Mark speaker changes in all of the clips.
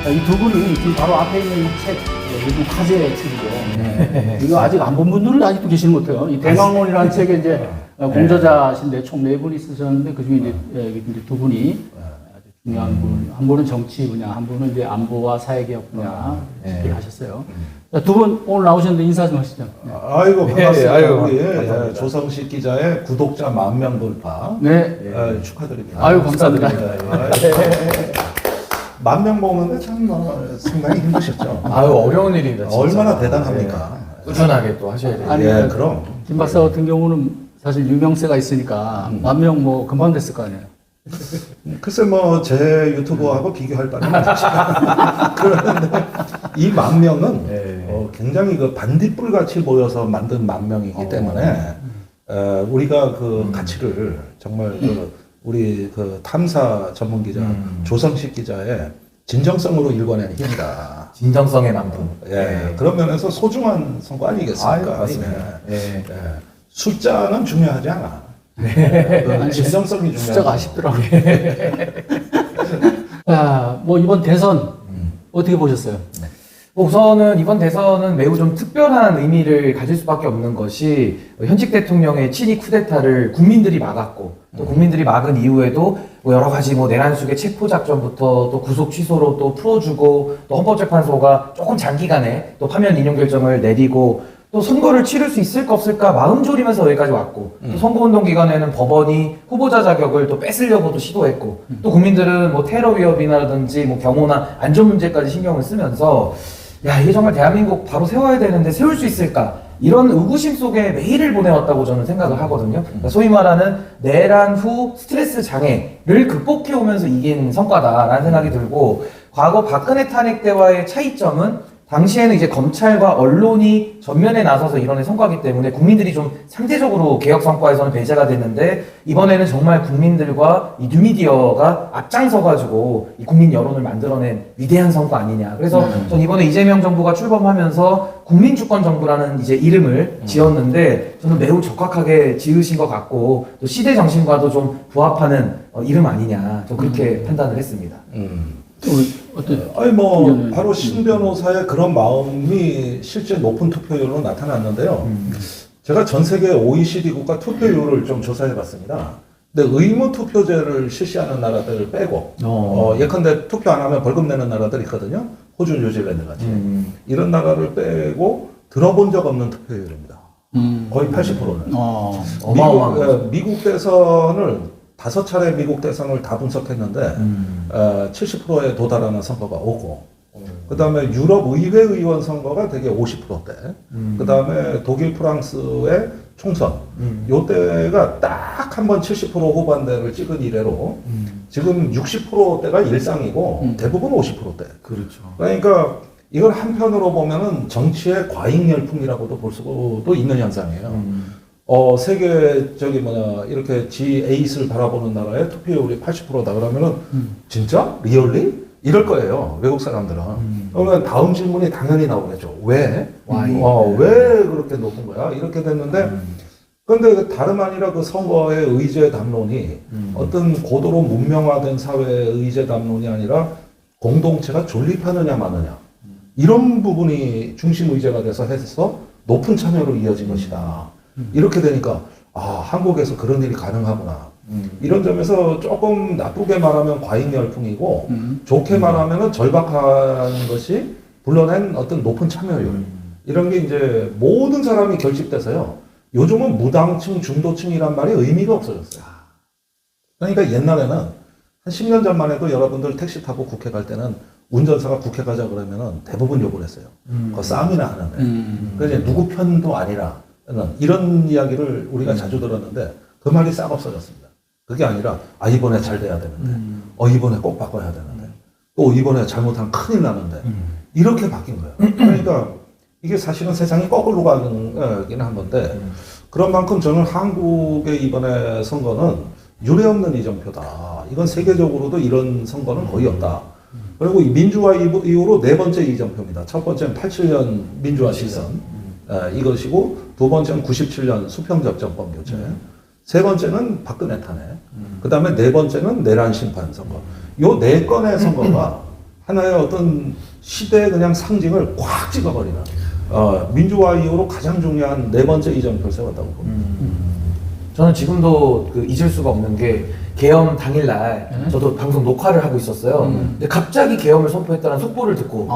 Speaker 1: 이 두 분이 지금 바로 앞에 있는 이 책, 미국 화제 책이죠. 이거 아직 안 본 분들은 아직도 계시는 것 같아요. 이 대망론이라는 책에 이제 공저자신데 총 4분이 쓰셨는데 그 중에 이제 두 분이 아주 중요한 분, 한 분은 정치 분야, 한 분은 이제 안보와 사회개혁 분야 하셨어요. 두 분 오늘 나오셨는데 인사 좀 하시죠.
Speaker 2: 아이고 반갑습니다. 우리
Speaker 3: 감사합니다.
Speaker 2: 조성식 기자의 구독자 10,000명 돌파.
Speaker 1: 네.
Speaker 2: 축하드립니다.
Speaker 1: 아유, 감사합니다.
Speaker 2: 10,000명 먹는데 참 상당히 힘드셨죠.
Speaker 3: 아유, 어려운 일입니다. 진짜.
Speaker 2: 얼마나 대단합니까?
Speaker 3: 꾸준하게 또 하셔야 돼요.
Speaker 1: 아니,
Speaker 2: 예, 그럼.
Speaker 1: 김 박사 같은 경우는 사실 유명세가 있으니까 10,000명 뭐 금방 됐을 거 아니에요.
Speaker 2: 글쎄 뭐 제 유튜브하고 비교할 바는 없지. 그런데 이 10,000명은 굉장히 그 반딧불 같이 모여서 만든 10,000명이기 때문에 우리가 그 가치를 정말 우리 그 탐사 전문 기자 조성식 기자의 진정성으로 읽어낸 힘이다.
Speaker 3: 진정성의 만큼.
Speaker 2: 예, 그런 면에서 소중한 성과 아니겠습니까?
Speaker 3: 아유, 맞습니다.
Speaker 2: 예. 숫자는 중요하지 않아. 그 진정성이 중요하다.
Speaker 1: 숫자가 아쉽더라고요. 자, 뭐 이번 대선 어떻게 보셨어요?
Speaker 3: 뭐 우선은 이번 대선은 매우 좀 특별한 의미를 가질 수밖에 없는 것이 현직 대통령의 친위 쿠데타를 국민들이 막았고 또 국민들이 막은 이후에도 뭐 여러 가지 뭐 내란 속의 체포 작전부터 또 구속 취소로 또 풀어주고 또 헌법재판소가 조금 장기간에 또 파면 인용 결정을 내리고 또 선거를 치를 수 있을까 없을까 마음 졸이면서 여기까지 왔고 또 선거운동 기간에는 법원이 후보자 자격을 또 뺏으려고도 시도했고 또 국민들은 뭐 테러 위협이라든지 뭐 경호나 안전 문제까지 신경을 쓰면서 야, 이게 정말 대한민국 바로 세워야 되는데 세울 수 있을까? 이런 의구심 속에 매일을 보내왔다고 저는 생각을 하거든요. 그러니까 소위 말하는 내란 후 스트레스 장애를 극복해오면서 이긴 성과다라는 생각이 들고 과거 박근혜 탄핵 때와의 차이점은 당시에는 이제 검찰과 언론이 전면에 나서서 이뤄낸 성과이기 때문에 국민들이 좀 상대적으로 개혁 성과에서는 배제가 됐는데 이번에는 정말 국민들과 이 뉴미디어가 앞장서가지고 이 국민 여론을 만들어낸 위대한 성과 아니냐. 그래서 전 이번에 이재명 정부가 출범하면서 국민주권 정부라는 이제 이름을 지었는데 저는 매우 적확하게 지으신 것 같고 또 시대 정신과도 좀 부합하는 이름 아니냐. 저 그렇게 판단을 했습니다.
Speaker 2: 아니 뭐 바로 신 변호사의 그런 마음이 실제 높은 투표율로 나타났는데요. 제가 전 세계 OECD 국가 투표율을 좀 조사해봤습니다. 근데 의무 투표제를 실시하는 나라들을 빼고 예컨대 투표 안 하면 벌금 내는 나라들 있거든요. 호주, 뉴질랜드 같이 이런 나라를 빼고 들어본 적 없는 투표율입니다. 거의 80%는.
Speaker 3: 어마어마한 거죠.
Speaker 2: 미국 대선을 5차례 미국 대선을 다 분석했는데 70%에 도달하는 선거가 오고 그 다음에 유럽 의회 의원 선거가 되게 50%대 그 다음에 독일 프랑스의 총선 요때가 딱 한 번 70% 후반대를 찍은 이래로 지금 60%대가 일상이고 대부분 50%대.
Speaker 3: 그렇죠.
Speaker 2: 그러니까 이걸 한편으로 보면은 정치의 과잉 열풍이라고도 볼 수도 있는 현상이에요. 세계 이렇게 G8을 바라보는 나라의 투표율이 80%다 그러면은 진짜 리얼리 이럴 거예요 외국 사람들은. 그러면 다음 질문이 당연히 나오겠죠. 왜? 왜 그렇게 높은 거야? 이렇게 됐는데 그런데 다름 아니라 그 선거의 의제 담론이 어떤 고도로 문명화된 사회의 의제 담론이 아니라 공동체가 존립하느냐 마느냐 이런 부분이 중심 의제가 돼서 해서 높은 참여로 이어진 것이다. 이렇게 되니까 한국에서 그런 일이 가능하구나. 이런 점에서 조금 나쁘게 말하면 과잉 열풍이고 좋게 말하면 절박한 것이 불러낸 어떤 높은 참여율 이런 게 이제 모든 사람이 결집돼서요. 요즘은 무당층, 중도층이란 말이 의미가 없어졌어요. 그러니까 옛날에는 한 10년 전만 해도 여러분들 택시 타고 국회 갈 때는 운전사가 국회 가자 그러면은 대부분 욕을 했어요. 그 싸움이나 하는데. 그래서 누구 편도 아니라 이런 이야기를 우리가 자주 들었는데 그 말이 싹 없어졌습니다. 그게 아니라 이번에 잘 돼야 되는데 이번에 꼭 바꿔야 되는데 또 이번에 잘못하면 큰일 나는데 이렇게 바뀐 거예요. 그러니까 이게 사실은 세상이 거꾸로 가긴 한 건데 그런 만큼 저는 한국의 이번에 선거는 유례없는 이정표다. 이건 세계적으로도 이런 선거는 거의 없다. 그리고 민주화 이후로 4번째 이정표입니다. 첫 번째는 87년 민주화 시선 이것이고 두 번째는 97년 수평적정법 교체 세 번째는 박근혜 탄핵 그 다음에 네 번째는 내란 심판 선거 요 4건의 선거가 하나의 어떤 시대의 그냥 상징을 꽉 찍어버리는 민주화 이후로 가장 중요한 네 번째 이정표를 세웠다고 봅니다.
Speaker 3: 저는 지금도 그 잊을 수가 없는 게 계엄 당일날 저도 방송 녹화를 하고 있었어요. 근데 갑자기 계엄을 선포했다는 속보를 듣고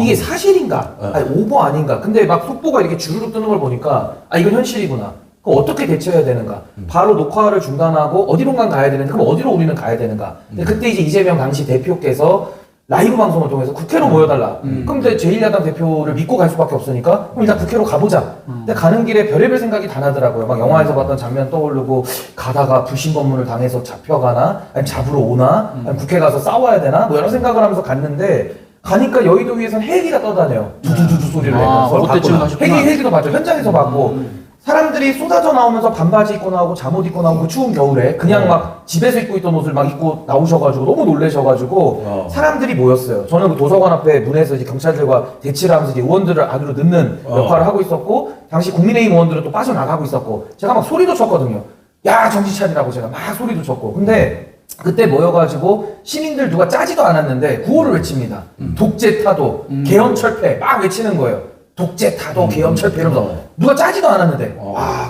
Speaker 3: 이게 사실인가? 아니, 오보 아닌가? 근데 막 속보가 이렇게 주르륵 뜨는 걸 보니까 아 이건 현실이구나. 그럼 어떻게 대처해야 되는가? 바로 녹화를 중단하고 어디론가 가야 되는데 그럼 어디로 우리는 가야 되는가? 근데 그때 이제 이재명 당시 대표께서 라이브 방송을 통해서 국회로 모여달라. 그럼 이제 제1야당 대표를 믿고 갈 수밖에 없으니까 그럼 일단 국회로 가보자. 근데 가는 길에 별의별 생각이 다 나더라고요. 막 영화에서 봤던 장면 떠오르고 가다가 불신 검문을 당해서 잡혀가나? 아니면 잡으러 오나? 아니면 국회 가서 싸워야 되나? 뭐 여러 생각을 하면서 갔는데 가니까 여의도 위에선 헬기가 떠다녀요. 두두두두 소리를 내면서
Speaker 1: 그때쯤 가셨구나.
Speaker 3: 헬기도 봤죠. 현장에서 봤고 사람들이 쏟아져 나오면서 반바지 입고 나오고 잠옷 입고 나오고 추운 겨울에 그냥 막 집에서 입고 있던 옷을 막 입고 나오셔가지고 너무 놀라셔가지고 사람들이 모였어요. 저는 그 도서관 앞에 문에서 이제 경찰들과 대치를 하면서 이제 의원들을 안으로 넣는 역할을 하고 있었고 당시 국민의힘 의원들은 또 빠져나가고 있었고 제가 막 소리도 쳤거든요. 야 정신 차리라고 제가 막 소리도 쳤고 근데 그때 모여가지고 시민들 누가 짜지도 않았는데 구호를 외칩니다. 독재 타도 계엄 철폐 막 외치는 거예요. 독재 타도 계엄 철폐 이러면서 누가 짜지도 않았는데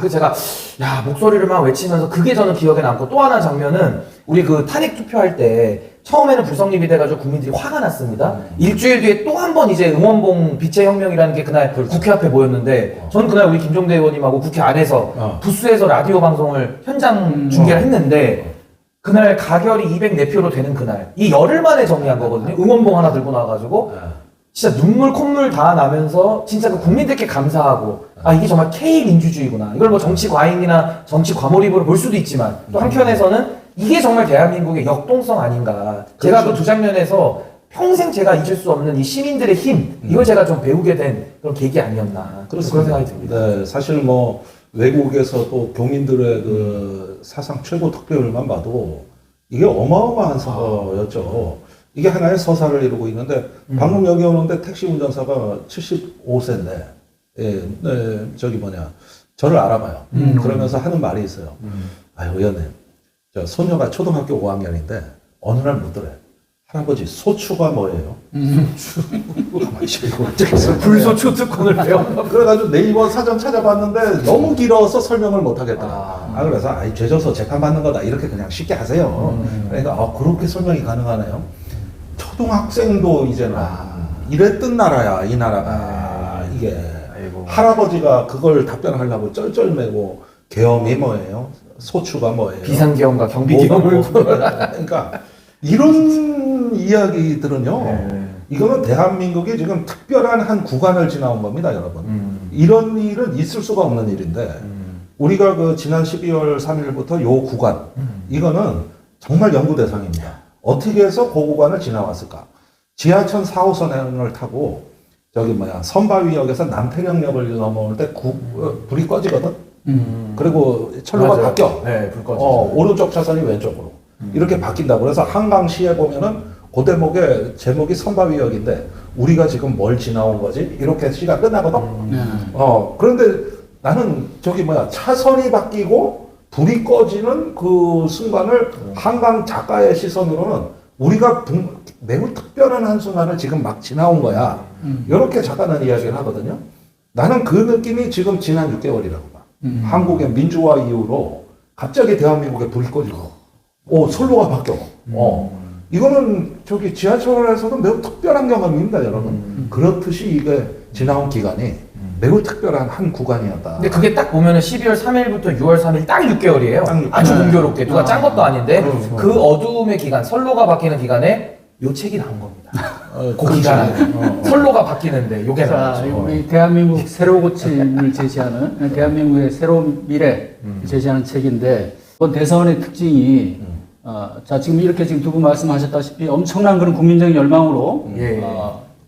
Speaker 3: 그 제가 야 목소리를 막 외치면서 그게 저는 기억에 남고 또 하나 장면은 우리 그 탄핵 투표할 때 처음에는 불성립이 돼가지고 국민들이 화가 났습니다. 일주일 뒤에 또 한 번 이제 응원봉 빛의 혁명이라는 게 그날 국회 앞에 모였는데 저는 그날 우리 김종대 의원님하고 국회 안에서 부스에서 라디오 방송을 현장 중계를 했는데 그날 가결이 204표로 되는 그날 이 열흘 만에 정리한 거거든요. 응원봉 하나 들고 나와가지고 진짜 눈물 콧물 다 나면서 진짜 그 국민들께 감사하고 아 이게 정말 K민주주의구나. 이걸 뭐 정치 과잉이나 정치 과몰입으로 볼 수도 있지만 또 한편에서는 이게 정말 대한민국의 역동성 아닌가. 제가 그 두 장면에서 평생 제가 잊을 수 없는 이 시민들의 힘 이걸 제가 좀 배우게 된 그런 계기 아니었나 그런 생각이 듭니다.
Speaker 2: 네, 사실 뭐 외국에서 또 교민들의 그 사상 최고 득표율만 봐도 이게 어마어마한 선거였죠. 이게 하나의 서사를 이루고 있는데 방금 여기 오는데 택시 운전사가 75세인데 저기 저를 알아봐요. 그러면서 하는 말이 있어요. 아유 의원님 저 소녀가 초등학교 5학년인데 어느 날 묻더래. 할아버지 소추가 뭐예요? 가만히 있어.
Speaker 3: 불소추 특권을 배웠나?
Speaker 2: 그래가지고 네이버 사전 찾아봤는데 너무 길어서 설명을 못 하겠다. 그래서 아이 죄져서 재판 받는 거다 이렇게 그냥 쉽게 하세요. 그러니까 그렇게 설명이 가능하네요. 초등학생도 이제는 이랬던 나라야 이 나라가 이게 할아버지가 그걸 답변하려고 쩔쩔매고 계엄이 뭐예요? 소추가 뭐예요?
Speaker 3: 비상계엄과 경비계엄을
Speaker 2: 그러니까 이런 이야기들은요. 이거는 대한민국이 지금 특별한 한 구간을 지나온 겁니다, 여러분. 이런 일은 있을 수가 없는 일인데 우리가 그 지난 12월 3일부터 요 구간 이거는 정말 연구 대상입니다. 어떻게 해서 그 구간을 지나왔을까? 지하철 4호선을 타고 선바위역에서 남태령역을 넘어올 때 불이 꺼지거든. 그리고 철로가
Speaker 3: 맞아요.
Speaker 2: 바뀌어.
Speaker 3: 네, 불 꺼지죠.
Speaker 2: 오른쪽 차선이 왼쪽으로 이렇게 바뀐다고. 그래서 한강시에 보면은 그 대목의 제목이 선바위역인데 우리가 지금 뭘 지나온 거지? 이렇게 시가 끝나거든. 그런데 나는 차선이 바뀌고 불이 꺼지는 그 순간을 한강 작가의 시선으로는 우리가 매우 특별한 한순간을 지금 막 지나온 거야. 이렇게 작가는 이야기를 하거든요. 나는 그 느낌이 지금 지난 6개월이라고 봐. 한국의 민주화 이후로 갑자기 대한민국에 불이 꺼지고, 선로가 바뀌어. 이거는 지하철에서도 매우 특별한 경험입니다, 여러분. 그렇듯이 이게 지나온 기간이 매우 특별한 한 구간이었다.
Speaker 3: 근데 그게 딱 보면은 12월 3일부터 6월 3일 딱 6개월이에요. 아주 공교롭게 누가 짠 것도 아닌데 그 어두움의 기간, 선로가 바뀌는 기간에 요 책이 나온 겁니다. 그 기간 선로가 바뀌는데 요게 나왔죠.
Speaker 1: 우리 대한민국 새로 고침을 제시하는 대한민국의 새로운 미래 제시하는 책인데 이번 대선의 특징이 지금 이렇게 지금 두 분 말씀하셨다시피 엄청난 그런 국민적인 열망으로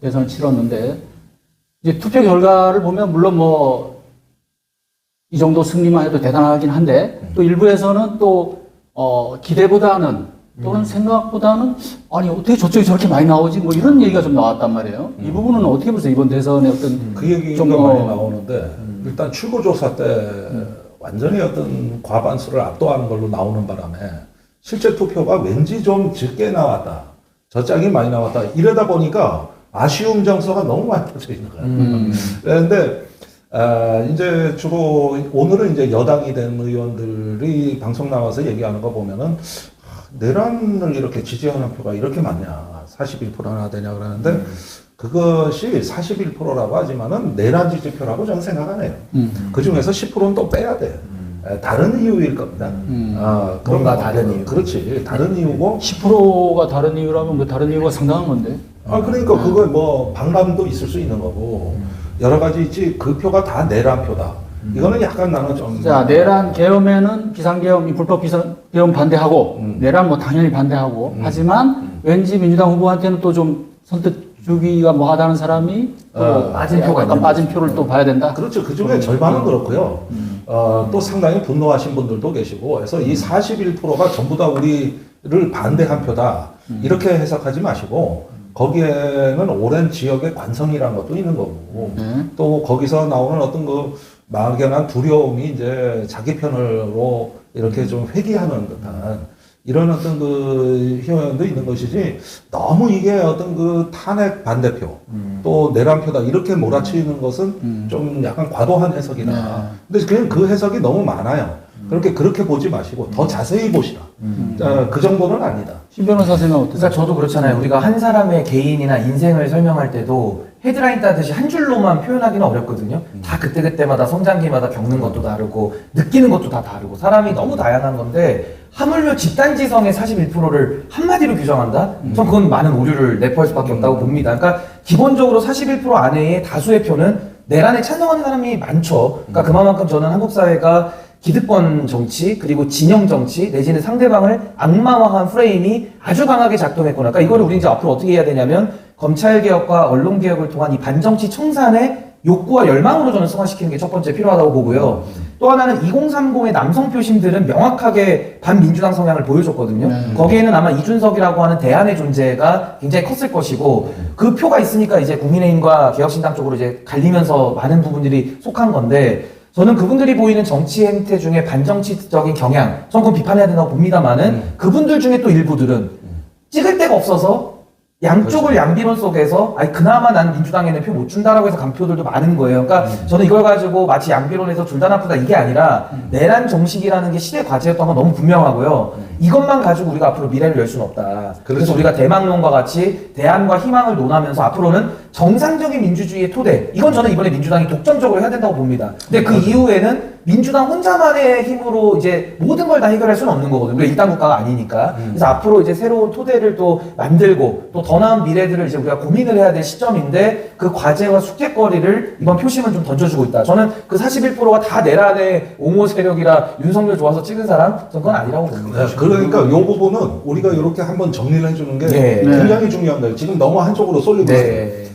Speaker 1: 대선을 치렀는데 이제 투표 결과를 보면 물론 이 정도 승리만 해도 대단하긴 한데 또 일부에서는 또 기대보다는 또는 생각보다는 아니 어떻게 저쪽이 저렇게 많이 나오지 이런 얘기가 좀 나왔단 말이에요. 이 부분은 어떻게 보세요? 이번 대선의 어떤
Speaker 2: 그 얘기가 많이 나오는데 일단 출구조사 때 완전히 어떤 과반수를 압도하는 걸로 나오는 바람에 실제 투표가 왠지 좀 적게 나왔다 저 짝이 많이 나왔다. 이러다 보니까 아쉬움 정서가 너무 많이 퍼져 있는 거예요. 그런데 이제 주로 오늘은 이제 여당이 된 의원들이 방송 나와서 얘기하는 거 보면은 내란을 이렇게 지지하는 표가 이렇게 많냐, 41%나 되냐 그러는데 그것이 41%라고 하지만은 내란 지지표라고 저는 생각 안 해요. 그 중에서 10%는 또 빼야 돼. 다른 이유일 겁니다.
Speaker 3: 뭔가 다른 이유.
Speaker 2: 그렇지. 다른 이유고.
Speaker 1: 10%가 다른 이유라면 그 다른 이유가 상당한 건데.
Speaker 2: 그러니까 그거 뭐 반감도 있을 수 있는 거고 여러 가지 있지. 그 표가 다 내란 표다. 이거는 약간 나는 좀.
Speaker 1: 자, 내란 계엄에는 비상계엄, 불법 비상계엄 반대하고, 내란 뭐 당연히 반대하고, 하지만 왠지 민주당 후보한테는 또 좀 선택 주기가 뭐 하다는 사람이 또
Speaker 3: 빠진 표가
Speaker 1: 약간
Speaker 3: 있는
Speaker 1: 빠진 표를 또 봐야 된다.
Speaker 2: 그렇죠. 그 중에 절반은 그렇고요. 또 상당히 분노하신 분들도 계시고, 그래서 이 41%가 전부 다 우리를 반대한 표다. 이렇게 해석하지 마시고, 거기에는 오랜 지역의 관성이라는 것도 있는 거고, 또 거기서 나오는 어떤 그 막연한 두려움이 이제 자기 편으로 이렇게 좀 회귀하는 듯한 이런 어떤 그 효연도 있는 것이지, 너무 이게 어떤 그 탄핵 반대표, 또 내란표다 이렇게 몰아치는 것은 좀 약간 과도한 해석이다. 근데 그냥 그 해석이 너무 많아요. 그렇게 보지 마시고 더 자세히 보시라. 그 정도는 아니다.
Speaker 1: 신 변호사 생각 어떠세요?
Speaker 3: 그러니까 저도 그렇잖아요. 우리가 한 사람의 개인이나 인생을 설명할 때도 헤드라인 따듯이 한 줄로만 표현하기는 어렵거든요. 다 그때그때마다 성장기마다 겪는 것도 다르고 느끼는 것도 다 다르고 사람이 너무 다양한 건데 하물며 집단지성의 41%를 한마디로 규정한다? 전 그건 많은 오류를 내포할 수밖에 없다고 봅니다. 그러니까 기본적으로 41% 안에의 다수의 표는 내란에 찬성하는 사람이 많죠. 그러니까 그만큼 저는 한국 사회가 기득권 정치 그리고 진영 정치 내지는 상대방을 악마화한 프레임이 아주 강하게 작동했구나. 그러니까 이거를 우리 이제 앞으로 어떻게 해야 되냐면 검찰 개혁과 언론 개혁을 통한 이 반정치 청산의 욕구와 열망으로 저는 승화시키는 게 첫 번째 필요하다고 보고요. 또 하나는 2030의 남성 표심들은 명확하게 반민주당 성향을 보여줬거든요. 거기에는 아마 이준석이라고 하는 대안의 존재가 굉장히 컸을 것이고 그 표가 있으니까 이제 국민의힘과 개혁신당 쪽으로 이제 갈리면서 많은 부분들이 속한 건데 저는 그분들이 보이는 정치 행태 중에 반정치적인 경향, 저는 그건 비판해야 된다고 봅니다만은 그분들 중에 또 일부들은 찍을 데가 없어서 양쪽을 양비론 속에서 아니 그나마 난 민주당에는 표 못 준다라고 해서 간 표들도 많은 거예요. 그러니까 저는 이걸 가지고 마치 양비론에서 둘 다 나쁘다 이게 아니라 내란 정식이라는 게 시대 과제였던 건 너무 분명하고요. 이것만 가지고 우리가 앞으로 미래를 열 수는 없다. 그래서 우리가 대망론과 같이 대안과 희망을 논하면서 앞으로는 정상적인 민주주의의 토대 이건 저는 이번에 민주당이 독점적으로 해야 된다고 봅니다. 근데 그 이후에는 민주당 혼자만의 힘으로 이제 모든 걸 다 해결할 수는 없는 거거든요. 우리가 일당 국가가 아니니까. 그래서 앞으로 이제 새로운 토대를 또 만들고 또 더 나은 미래들을 이제 우리가 고민을 해야 될 시점인데 그 과제와 숙제거리를 이번 표심은 좀 던져주고 있다. 저는 그 41%가 다 내란의 옹호 세력이라 윤석열 좋아서 찍은 사람 저는 그건 아니라고 봅니다.
Speaker 2: 그러니까 이 부분은 우리가 이렇게 한번 정리를 해주는 게
Speaker 3: 네.
Speaker 2: 굉장히 중요한 거예요. 지금 너무 한쪽으로 쏠리고 있어요.